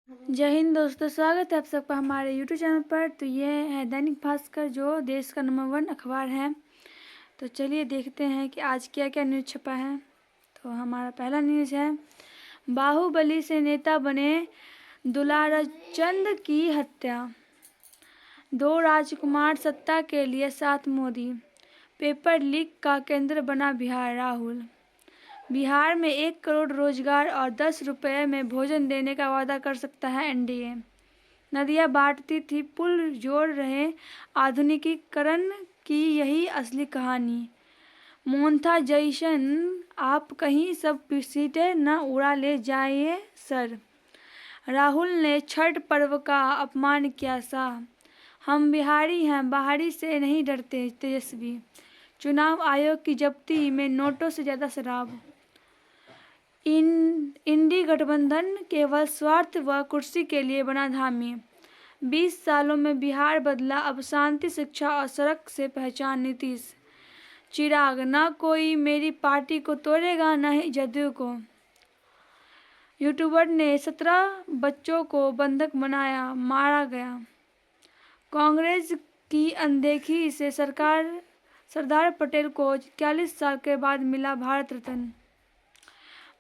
जय हिंद दोस्तों, स्वागत है आप सबका हमारे यूट्यूब चैनल पर। तो ये है दैनिक भास्कर, जो देश का नंबर 1 अखबार है। तो चलिए देखते हैं कि आज क्या क्या न्यूज़ छपा है। तो हमारा पहला न्यूज़ है, बाहुबली से नेता बने दुलारचंद की हत्या, 2 राजकुमार सत्ता के लिए साथ मोदी, पेपर लीक का केंद्र बना बिहार, राहुल, बिहार में 1 करोड़ रोजगार और 10 रुपये में भोजन देने का वादा कर सकता है एनडीए, नदियाँ बांटती थी पुल जोड़ रहे आधुनिकीकरण की यही असली कहानी, मोन्था जैसन आप कहीं सब सीटें न उड़ा ले जाइए सर, राहुल ने छठ पर्व का अपमान किया सा, हम बिहारी हैं बाहरी से नहीं डरते, तेजस्वी, चुनाव आयोग की जब्ती में नोटों से ज़्यादा शराब, इंडी गठबंधन केवल स्वार्थ व कुर्सी के लिए बना धामी, 20 सालों में बिहार बदला, अब शांति, शिक्षा और सड़क से पहचान, नीतीश, चिराग, न कोई मेरी पार्टी को तोड़ेगा न ही जदयू को, यूट्यूबर ने 17 बच्चों को बंधक बनाया, मारा गया, कांग्रेस की अनदेखी से सरदार पटेल को 41 साल के बाद मिला भारत रत्न,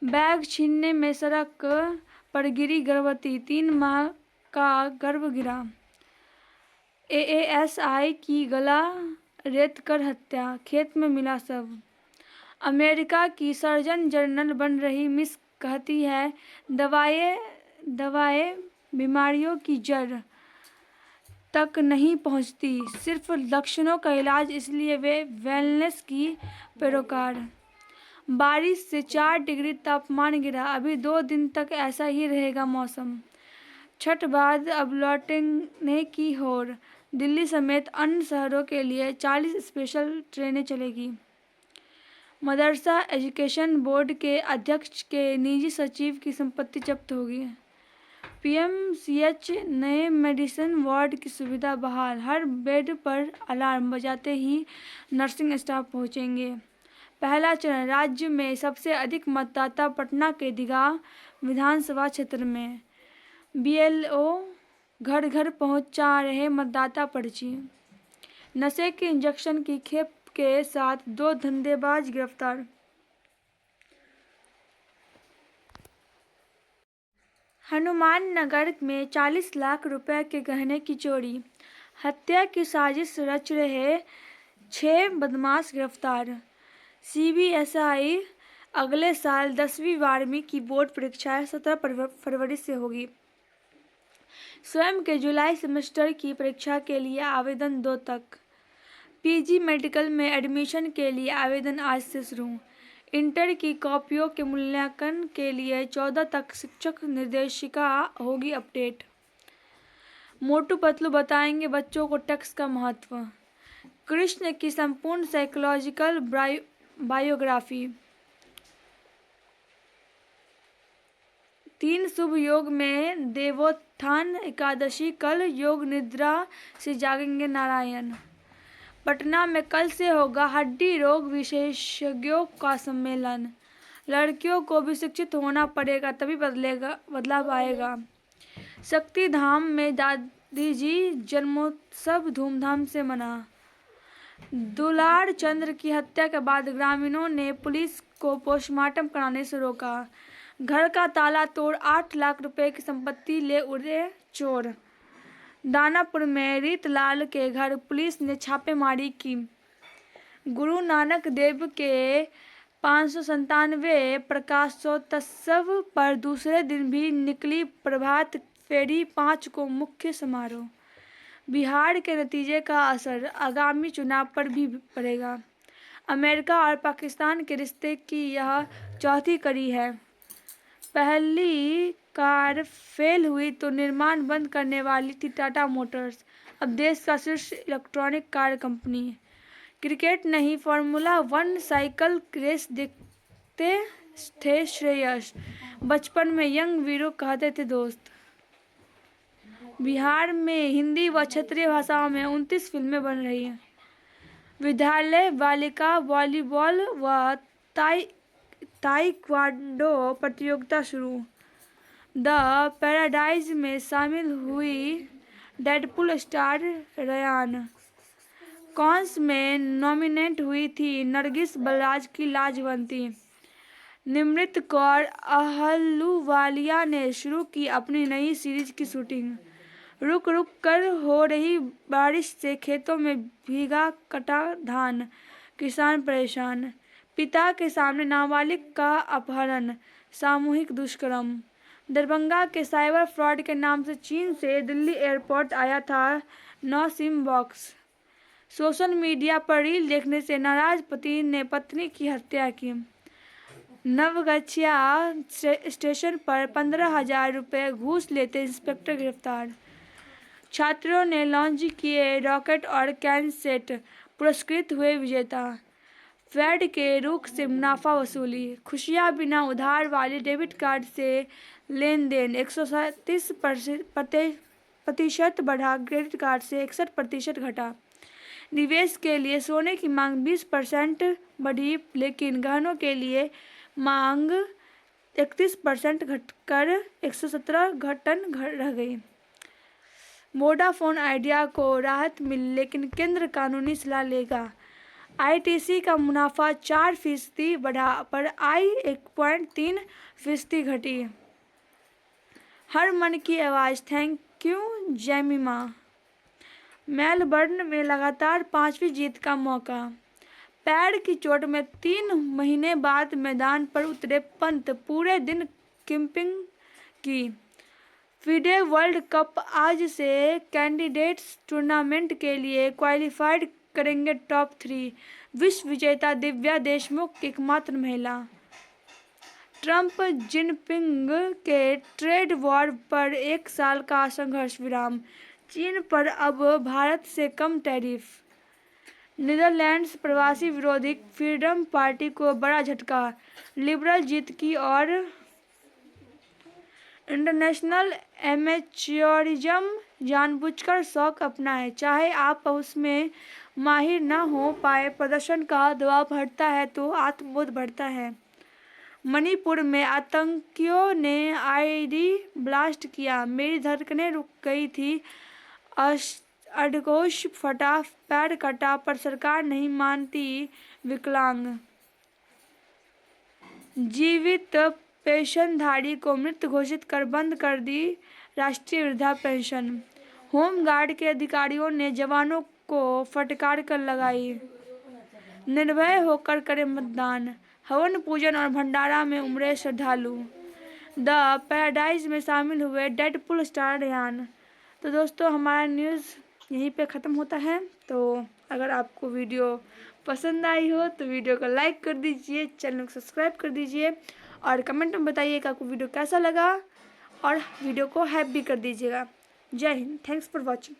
बैग छीनने में सड़क पर गिरी गर्भवती, 3 माह का गर्भ गिरा, एएसआई की गला रेत कर हत्या, खेत में मिला शव, अमेरिका की सर्जन जनरल बन रही मिस कहती है दवाएं बीमारियों की जड़ तक नहीं पहुंचती, सिर्फ लक्षणों का इलाज, इसलिए वे वेलनेस की पैरोकार, बारिश से 4 डिग्री तापमान गिरा, अभी 2 दिन तक ऐसा ही रहेगा मौसम, छठ बाद अब लौटने की होड़, दिल्ली समेत अन्य शहरों के लिए 40 स्पेशल ट्रेनें चलेगी, मदरसा एजुकेशन बोर्ड के अध्यक्ष के निजी सचिव की संपत्ति जब्त होगी, पीएमसीएच नए मेडिसिन वार्ड की सुविधा बहाल, हर बेड पर अलार्म बजाते ही नर्सिंग स्टाफ पहुंचेंगे, पहला चरण, राज्य में सबसे अधिक मतदाता पटना के दीघा विधानसभा क्षेत्र में, बीएलओ घर घर पहुंचा रहे मतदाता पर्ची, नशे के इंजेक्शन की खेप के साथ 2 धंधेबाज गिरफ्तार, हनुमाननगर में 40 लाख रुपए के गहने की चोरी, हत्या की साजिश रच रहे 6 बदमाश गिरफ्तार, सीबीएसई अगले साल 10वीं 12वीं की बोर्ड परीक्षाएं 17 फरवरी से होगी, स्वयं के जुलाई सेमेस्टर की परीक्षा के लिए आवेदन 2 तक, पीजी मेडिकल में एडमिशन के लिए आवेदन आज से शुरू, इंटर की कॉपियों के मूल्यांकन के लिए 14 तक शिक्षक निर्देशिका होगी अपडेट, मोटू पतलू बताएंगे बच्चों को टैक्स का महत्व, कृष्ण की संपूर्ण साइकोलॉजिकल बायोग्राफी, 3 शुभ योग में देवोत्थान एकादशी, कल योग निद्रा से जागेंगे नारायण, पटना में कल से होगा हड्डी रोग विशेषज्ञों का सम्मेलन, लड़कियों को भी शिक्षित होना पड़ेगा तभी बदलाव आएगा, शक्ति धाम में दादी जी जन्मोत्सव धूमधाम से मना, दुलार चंद्र की हत्या के बाद ग्रामीणों ने पुलिस को पोस्टमार्टम कराने से रोका, घर का ताला तोड़ 8 लाख रुपए की संपत्ति ले उड़े चोर, दानापुर में रीतलाल के घर पुलिस ने छापेमारी की, गुरु नानक देव के 597वें प्रकाशोत्सव पर दूसरे दिन भी निकली प्रभात फेरी, 5 को मुख्य समारोह, बिहार के नतीजे का असर आगामी चुनाव पर भी पड़ेगा, अमेरिका और पाकिस्तान के रिश्ते की यह चौथी कड़ी है, पहली कार फेल हुई तो निर्माण बंद करने वाली थी टाटा मोटर्स, अब देश का शीर्ष इलेक्ट्रॉनिक कार कंपनी, क्रिकेट नहीं फार्मूला 1 साइकिल रेस देखते थे श्रेयस, बचपन में यंग वीरों कहते थे दोस्त, बिहार में हिंदी व क्षेत्रीय भाषाओं में 29 फिल्में बन रही हैं, विद्यालय बालिका वॉलीबॉल व ताइक्वांडो प्रतियोगिता शुरू, द पैराडाइज में शामिल हुई डेडपुल स्टार रयान। कॉन्स में नॉमिनेट हुई थी नरगिस बलराज की लाजवंती। निमृत कौर अहलूवालिया ने शुरू की अपनी नई सीरीज की शूटिंग। रुक रुक कर हो रही बारिश से खेतों में भीगा कटा धान, किसान परेशान। पिता के सामने नाबालिग का अपहरण, सामूहिक दुष्कर्म। दरभंगा के साइबर फ्रॉड के नाम से चीन से दिल्ली एयरपोर्ट आया था 9 सिम बॉक्स। सोशल मीडिया पर रील देखने से नाराज पति ने पत्नी की हत्या की। नवगछिया स्टेशन पर 15,000 रुपये घूस लेते इंस्पेक्टर गिरफ्तार। छात्रों ने लॉन्च किए रॉकेट और कैनसेट, पुरस्कृत हुए विजेता। फेड के रुख से मुनाफा वसूली। खुशियां बिना उधार वाली डेबिट कार्ड से लेन देन 137% बढ़ा, क्रेडिट कार्ड से 61% घटा। निवेश के लिए सोने की मांग 20% बढ़ी, लेकिन गहनों के लिए मांग 31% घटकर 117 टन रह गई। वोडाफोन आइडिया को राहत मिली, लेकिन केंद्र कानूनी सलाह लेगा। आईटीसी का मुनाफा 4% बढ़ा, पर आय 1.3% घटी। हर मन की आवाज़, थैंक यू जेमिमा। मेलबर्न में लगातार 5वीं जीत का मौका। पैर की चोट में 3 महीने बाद मैदान पर उतरे पंत, पूरे दिन कीपिंग की। फिडे वर्ल्ड कप आज से कैंडिडेट्स टूर्नामेंट के लिए क्वालिफाइड करेंगे टॉप 3। विश्व विजेता दिव्या देशमुख एकमात्र महिला। ट्रंप जिनपिंग के ट्रेड वॉर पर 1 साल का संघर्ष विराम। चीन पर अब भारत से कम टैरिफ। नीदरलैंड्स प्रवासी विरोधी फ्रीडम पार्टी को बड़ा झटका, लिबरल जीत की और इंटरनेशनल एमेच्योरिज्म जानबूझकर शौक अपनाए, चाहे आप उसमें माहिर न हो पाए। प्रदर्शन का दबाव बढ़ता है तो आत्मबोध बढ़ता है। मणिपुर में आतंकियों ने आईडी ब्लास्ट किया, मेरी धड़कनें रुक गई थी। अडगोश फटा, पैर कटा, पर सरकार नहीं मानती विकलांग। जीवित पेंशनधारी को मृत घोषित कर बंद कर दी राष्ट्रीय वृद्धा पेंशन। होमगार्ड के अधिकारियों ने जवानों को फटकार कर लगाई, निर्भय होकर करें मतदान। हवन पूजन और भंडारा में उमड़े श्रद्धालु। द पैराडाइज में शामिल हुए डेडपुल स्टार रयान। तो दोस्तों, हमारा न्यूज़ यहीं पे ख़त्म होता है। तो अगर आपको वीडियो पसंद आई हो तो वीडियो को लाइक कर दीजिए, चैनल को सब्सक्राइब कर दीजिए और कमेंट में बताइए कि आपको वीडियो कैसा लगा और वीडियो को हाइप भी कर दीजिएगा। जय हिंद, थैंक्स फॉर वॉचिंग।